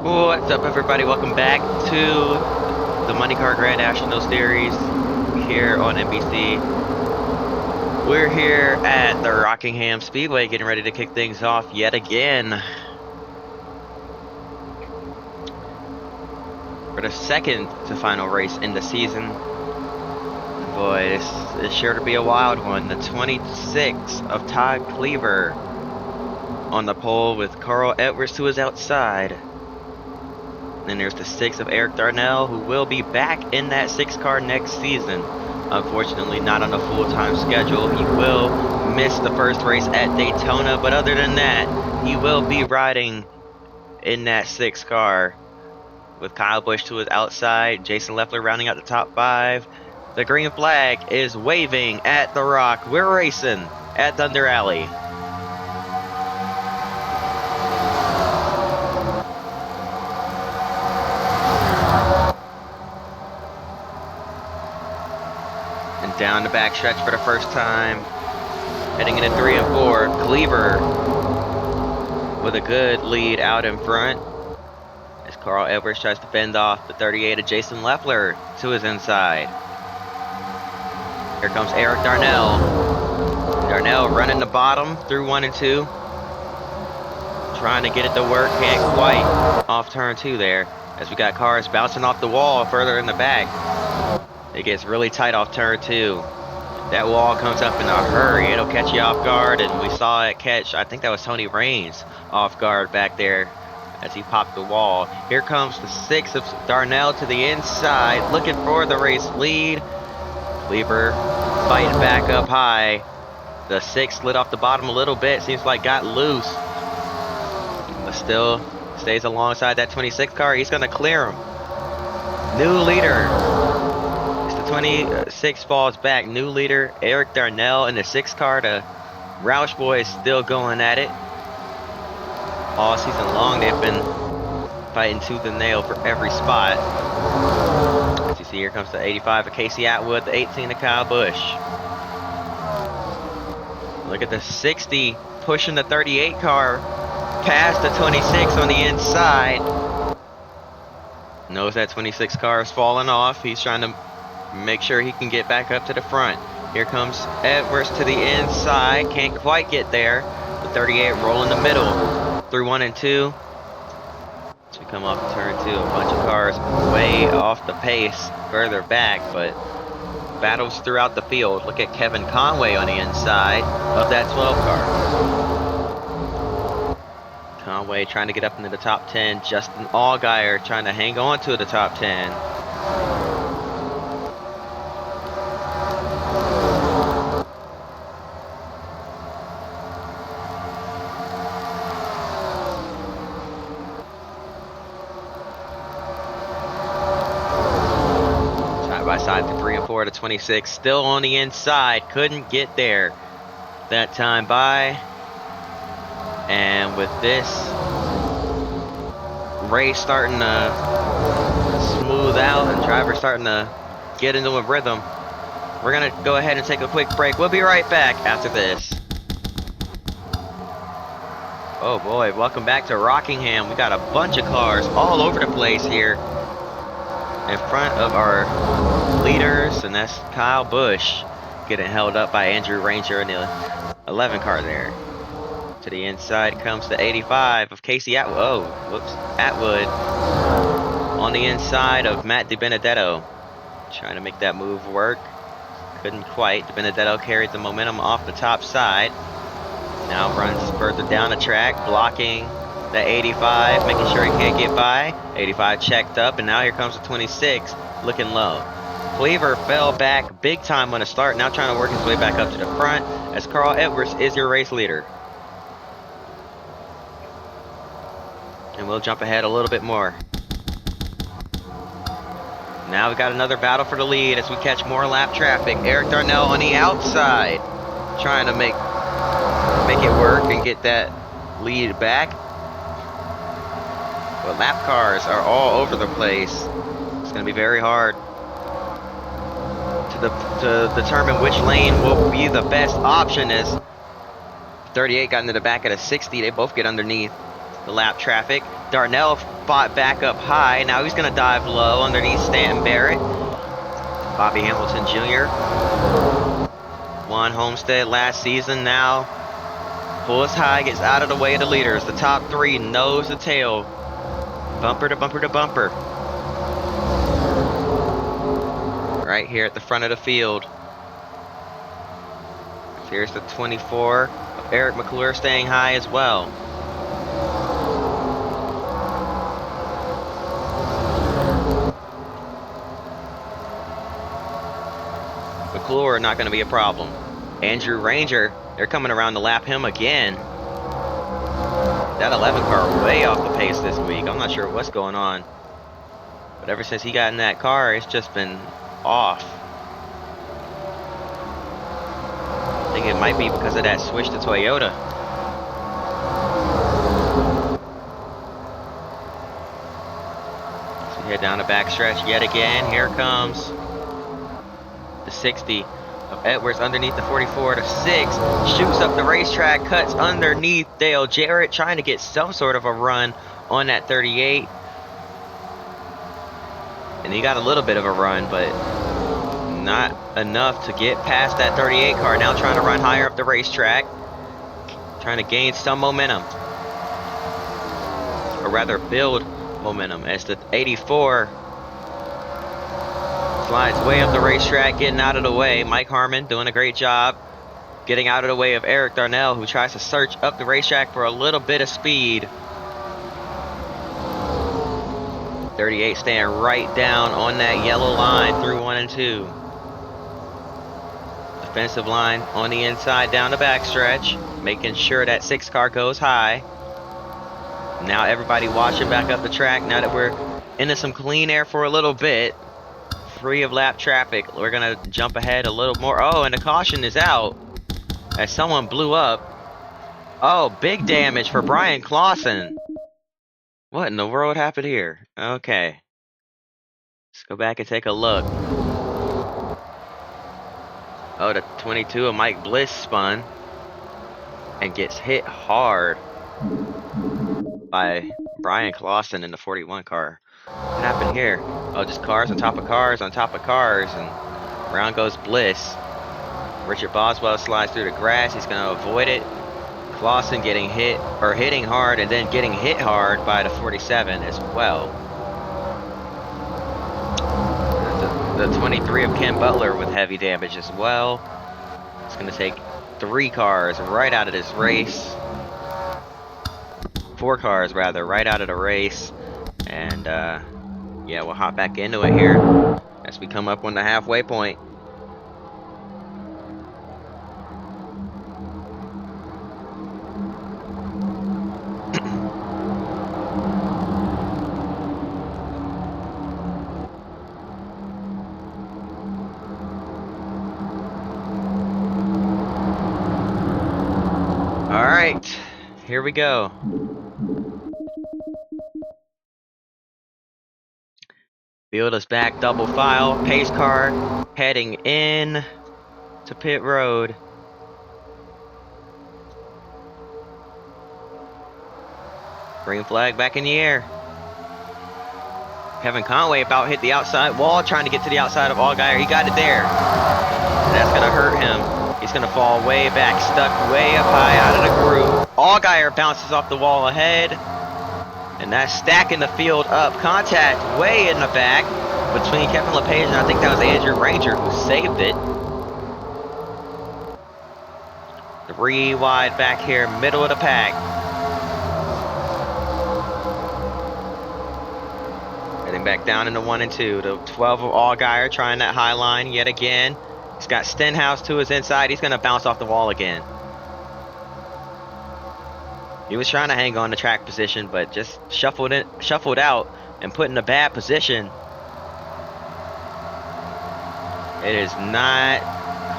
What's up, everybody? Welcome back to the MXNEYCAR Grand National Series here on NBC. We're here at the Rockingham Speedway getting ready to kick things off yet again for the second to final race in the season. Boy, this is sure to be a wild one. The 26 of Todd Cleaver on the pole with Carl Edwards to his outside. Then there's the 6 of Eric Darnell, who will be back in that 6 car next season. Unfortunately, not on a full-time schedule. He will miss the first race at Daytona, but other than that, he will be riding in that 6 car with Kyle Busch to his outside, Jason Leffler rounding out the top 5. The green flag is waving at the Rock. We're racing at Thunder Alley. Down the back stretch for the first time, heading into 3 and 4. Cleaver with a good lead out in front as Carl Edwards tries to fend off the 38 of Jason Leffler to his inside. Here comes Eric Darnell. Darnell running the bottom through 1 and 2, trying to get it to work, can't quite off turn 2 there as we got cars bouncing off the wall further in the back. It gets really tight off turn 2. That wall comes up in a hurry. It'll catch you off guard, and we saw it catch, I think that was Tony Raines, off guard back there as he popped the wall. Here comes the 6 of Darnell to the inside, looking for the race lead. Cleaver fighting back up high. The 6 slid off the bottom a little bit, seems like got loose, but still stays alongside that 26 car. He's going to clear him. New leader. 26 falls back. New leader Eric Darnell in the 6 car. The Roush boys still going at it all season long. They've been fighting tooth and nail for every spot. As you see, here comes the 85 of Casey Atwood, the 18 of Kyle Busch. Look at the 60 pushing the 38 car past the 26 on the inside. Knows that 26 car is falling off. He's trying to make sure he can get back up to the front. Here comes Edwards to the inside. Can't quite get there. The 38 rolling the middle through 1 and 2. As we come off turn 2, a bunch of cars way off the pace further back, but battles throughout the field. Look at Kevin Conway on the inside of that 12 car. Conway trying to get up into the top 10. Justin Allgaier trying to hang on to the top 10. Side to 3 and 4 to 26, still on the inside, couldn't get there that time by. And with this race starting to smooth out and drivers starting to get into a rhythm, we're gonna go ahead and take a quick break. We'll be right back after this. Oh boy, welcome back to Rockingham. We got a bunch of cars all over the place here in front of our leaders, and that's Kyle Busch getting held up by Andrew Ranger in the 11 car there. To the inside comes the 85 of Casey Atwood. Oh, whoops. Atwood on the inside of Matt DiBenedetto. Trying to make that move work. Couldn't quite. DiBenedetto carried the momentum off the top side. Now runs further down the track, blocking the 85, making sure he can't get by. 85 checked up, and now here comes the 26, looking low. Cleaver fell back big time on the start, now trying to work his way back up to the front, as Carl Edwards is your race leader. And we'll jump ahead a little bit more. Now we got another battle for the lead as we catch more lap traffic. Eric Darnell on the outside, trying to make it work and get that lead back. But lap cars are all over the place. It's going to be very hard to determine which lane will be the best option, as 38 got into the back of the 60. They both get underneath. the lap traffic. Darnell fought back up high. Now he's going to dive low underneath Stanton Barrett. Bobby Hamilton Jr. won Homestead last season. Now pulls high, gets out of the way of the leaders. The top three nose to tail. Bumper to bumper to bumper. Right here at the front of the field. Here's the 24 of Eric McClure staying high as well. McClure not going to be a problem. Andrew Ranger, they're coming around to lap him again. That 11 car way off the pace this week. I'm not sure what's going on. But ever since he got in that car, it's just been off. I think it might be because of that switch to Toyota. So we head down the backstretch yet again. Here comes the 60 of Edwards underneath the 44 to 6. Shoots up the racetrack, cuts underneath Dale Jarrett, trying to get some sort of a run on that 38. And he got a little bit of a run, but not enough to get past that 38 car. Now trying to run higher up the racetrack, trying to gain some momentum, or rather build momentum, as the 84 slides way up the racetrack, getting out of the way. Mike Harmon doing a great job getting out of the way of Eric Darnell, who tries to search up the racetrack for a little bit of speed. 38 staying right down on that yellow line through 1 and 2. Defensive line on the inside down the backstretch, making sure that 6 car goes high. Now everybody watching back up the track. Now that we're into some clean air for a little bit, free of lap traffic, we're gonna jump ahead a little more. Oh, and the caution is out as someone blew up. Oh, big damage for Brian Clausen. What in the world happened here? Okay, let's go back and take a look. Oh, the 22 of Mike Bliss spun and gets hit hard by Brian Clausen in the 41 car. What happened here? Oh, just cars on top of cars on top of cars, and around goes Bliss. Richard Boswell slides through the grass. He's going to avoid it. Clausen getting hit, or hitting hard, and then getting hit hard by the 47 as well. The 23 of Ken Butler with heavy damage as well. It's going to take 3 cars right out of this race. 4 cars, rather, right out of the race. And, yeah, we'll hop back into it here as we come up on the halfway point. All right, here we go. Field is back, double file, pace car heading in to pit road. Green flag back in the air. Kevin Conway about hit the outside wall, trying to get to the outside of Allgaier. He got it there. That's gonna hurt him. He's gonna fall way back, stuck way up high out of the groove. Allgaier bounces off the wall ahead. And that's stacking the field up. Contact way in the back between Kevin LePage and I think that was Andrew Ranger who saved it. 3 wide back here, middle of the pack. Heading back down into 1 and 2. The 12 of Allgaier trying that high line yet again. He's got Stenhouse to his inside. He's going to bounce off the wall again. He was trying to hang on to track position, but just shuffled out and put in a bad position. It is not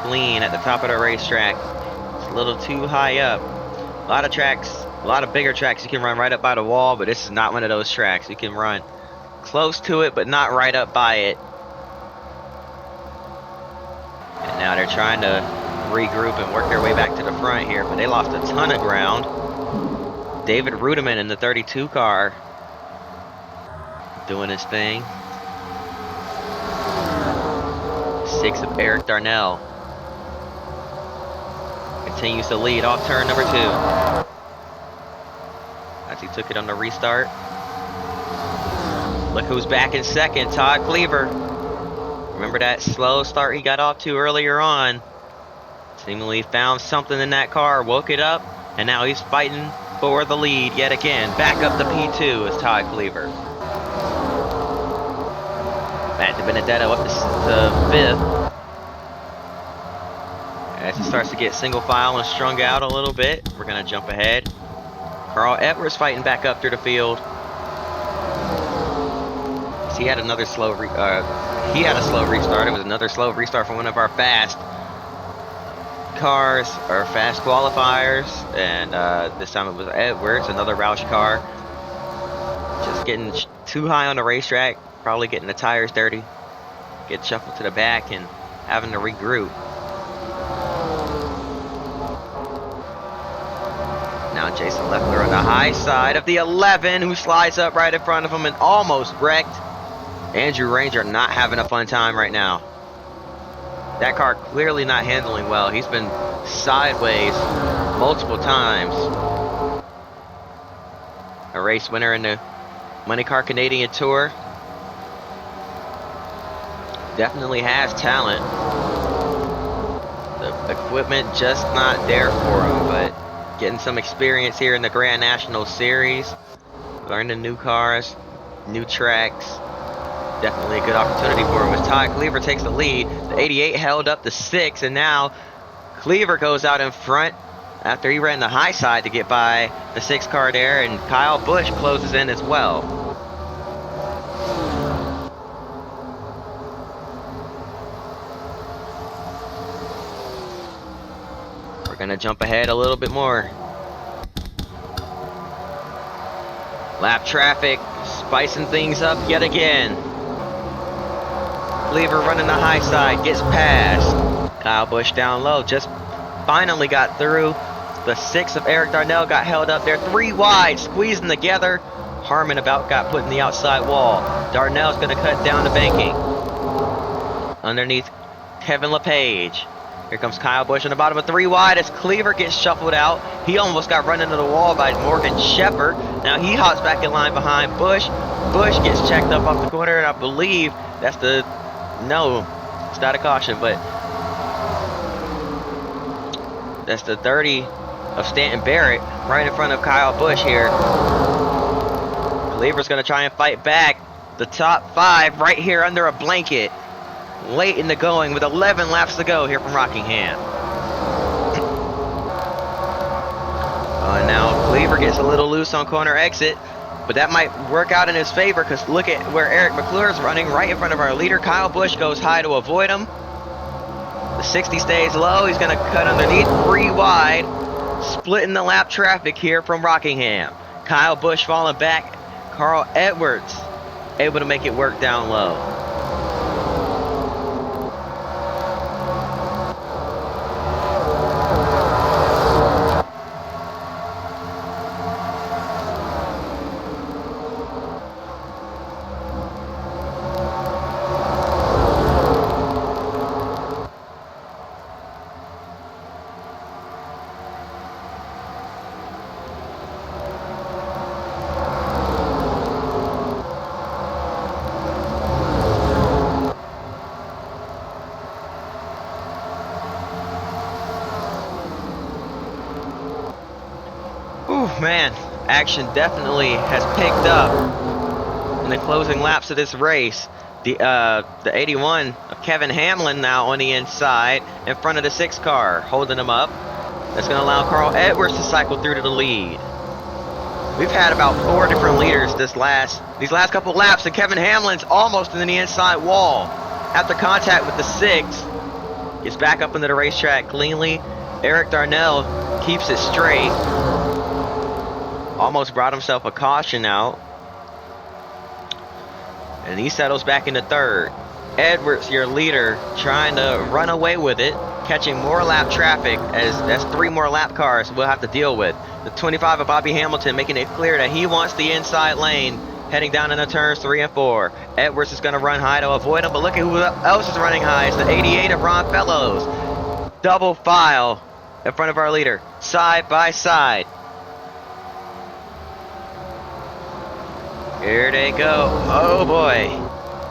clean at the top of the racetrack. It's a little too high up. A lot of tracks, a lot of bigger tracks, you can run right up by the wall, but this is not one of those tracks. You can run close to it, but not right up by it. And now they're trying to regroup and work their way back to the front here, but they lost a ton of ground. David Rudiman in the 32 car doing his thing. 6 of Eric Darnell continues to lead off turn number 2 as he took it on the restart. Look who's back in second, Todd Cleaver. Remember that slow start he got off to earlier on? Seemingly found something in that car, woke it up, and now he's fighting for the lead yet again. Back up to P2 is Todd Cleaver. Matt DiBenedetto up to 5th. As he starts to get single file and strung out a little bit, we're going to jump ahead. Carl Edwards fighting back up through the field. He had another slow he had a slow restart. It was another slow restart from one of our fast cars, or fast qualifiers, and this time it was Edwards, another Roush car. Just getting too high on the racetrack, probably getting the tires dirty, get shuffled to the back and having to regroup. Now Jason Leffler on the high side of the 11, who slides up right in front of him and almost wrecked. Andrew Ranger not having a fun time right now. That car clearly not handling well. He's been sideways multiple times. A race winner in the MXNEYCAR Canadian Tour. Definitely has talent. The equipment just not there for him, but getting some experience here in the Grand National Series. Learning new cars, new tracks. Definitely a good opportunity for him as Todd Cleaver takes the lead. The 88 held up to 6, and now Cleaver goes out in front after he ran the high side to get by the 6 car there, and Kyle Busch closes in as well. We're going to jump ahead a little bit more. Lap traffic, spicing things up yet again. Cleaver running the high side, gets past. Kyle Busch down low, just finally got through. The 6 of Eric Darnell got held up there, 3 wide, squeezing together. Harmon about got put in the outside wall. Darnell's going to cut down the banking. Underneath Kevin LePage. Here comes Kyle Busch on the bottom of 3 wide as Cleaver gets shuffled out. He almost got run into the wall by Morgan Shepherd. Now he hops back in line behind Busch. Busch gets checked up off the corner, and I believe that's the... No, it's not a caution, but that's the 30 of Stanton Barrett right in front of Kyle Busch here. Cleaver's going to try and fight back. The top 5 right here under a blanket. Late in the going with 11 laps to go here from Rockingham. And now Cleaver gets a little loose on corner exit. But that might work out in his favor, because look at where Eric McClure is running right in front of our leader. Kyle Busch goes high to avoid him. The 60 stays low. He's going to cut underneath 3 wide. Splitting the lap traffic here from Rockingham. Kyle Busch falling back. Carl Edwards able to make it work down low. Man, action definitely has picked up in the closing laps of this race. The 81 of Kevin Hamlin now on the inside in front of the 6 car, holding him up. That's going to allow Carl Edwards to cycle through to the lead. We've had about 4 different leaders these last couple laps, and Kevin Hamlin's almost in the inside wall. After contact with the 6, gets back up into the racetrack cleanly. Eric Darnell keeps it straight. Almost brought himself a caution out. And he settles back into 3rd. Edwards, your leader, trying to run away with it, catching more lap traffic as that's 3 more lap cars we'll have to deal with. The 25 of Bobby Hamilton making it clear that he wants the inside lane heading down into turns 3 and 4. Edwards is going to run high to avoid him, but look at who else is running high. It's the 88 of Ron Fellows. Double file in front of our leader, side by side. Here they go. Oh boy.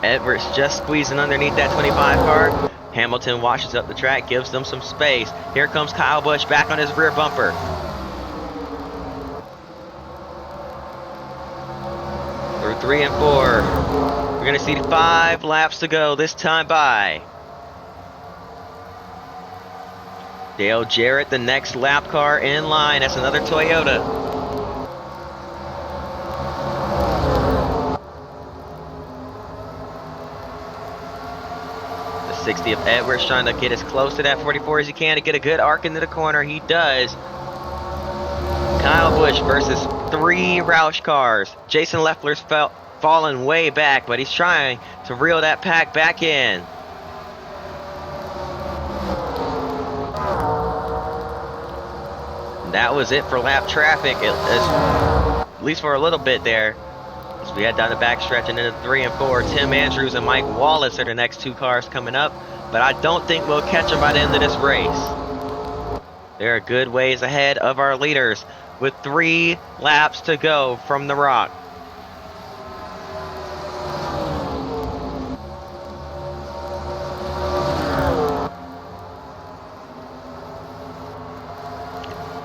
Edwards just squeezing underneath that 25 car. Hamilton washes up the track, gives them some space. Here comes Kyle Busch back on his rear bumper. Through 3 and 4. We're going to see 5 laps to go this time by. Dale Jarrett, the next lap car in line. That's another Toyota. The 60 of Edwards trying to get as close to that 44 as he can to get a good arc into the corner. He does. Kyle Busch versus 3 Roush cars. Jason Leffler's fallen way back, but he's trying to reel that pack back in. That was it for lap traffic, at least for a little bit there. As we head down the backstretch and into 3 and 4, Tim Andrews and Mike Wallace are the next 2 cars coming up, but I don't think we'll catch them by the end of this race. They're a good ways ahead of our leaders with 3 laps to go from the Rock.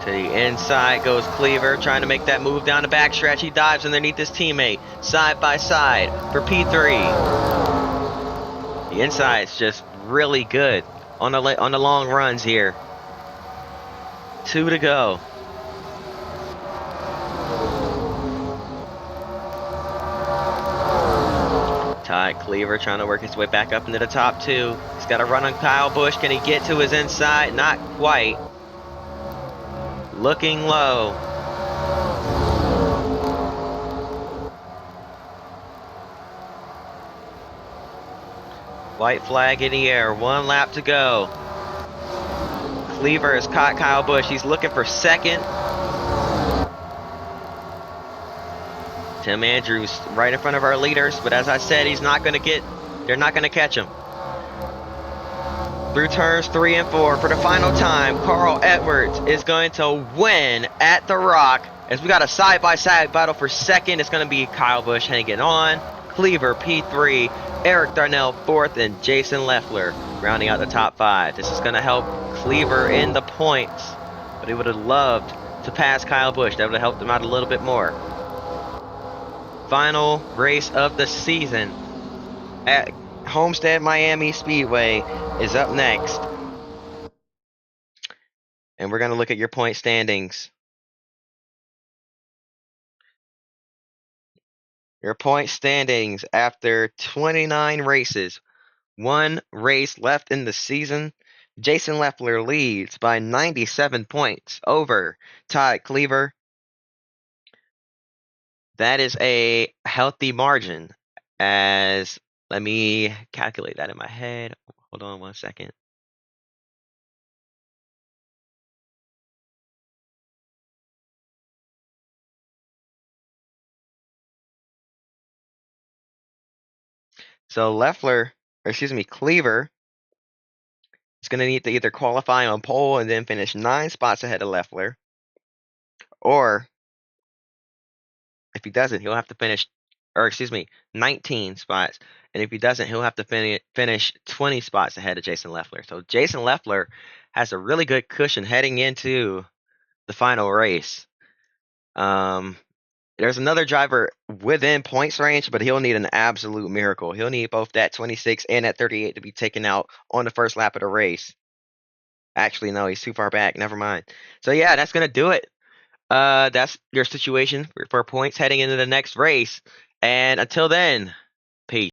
To the inside goes Cleaver, trying to make that move down the backstretch. He dives underneath his teammate, side by side for P3. The inside's just really good on the long runs here. 2 to go. Todd Cleaver trying to work his way back up into the top 2. He's got a run on Kyle Busch. Can he get to his inside? Not quite. Looking low. White flag in the air. 1 lap to go. Cleaver has caught Kyle Busch. He's looking for second. Tim Andrews right in front of our leaders, but as I said, they're not going to catch him. Through turns 3 and 4 for the final time, Carl Edwards is going to win at the Rock. As we got a side-by-side battle for second, it's going to be Kyle Busch hanging on, Cleaver P3, Eric Darnell 4th, and Jason Leffler rounding out the top 5. This is going to help Cleaver in the points, but he would have loved to pass Kyle Busch. That would have helped him out a little bit more. Final race of the season at Homestead Miami Speedway is up next. And we're going to look at your point standings. Your point standings after 29 races. 1 race left in the season. Jason Leffler leads by 97 points over Todd Cleaver. That is a healthy margin, as let me calculate that in my head. Hold on 1 second. So Cleaver is going to need to either qualify on pole and then finish 9 spots ahead of Leffler, or if he doesn't, he'll have to finish, 19 spots. And if he doesn't, he'll have to finish 20 spots ahead of Jason Leffler. So Jason Leffler has a really good cushion heading into the final race. There's another driver within points range, but he'll need an absolute miracle. He'll need both that 26 and that 38 to be taken out on the first lap of the race. Actually, no, he's too far back. Never mind. So yeah, that's going to do it. That's your situation for points heading into the next race. And until then,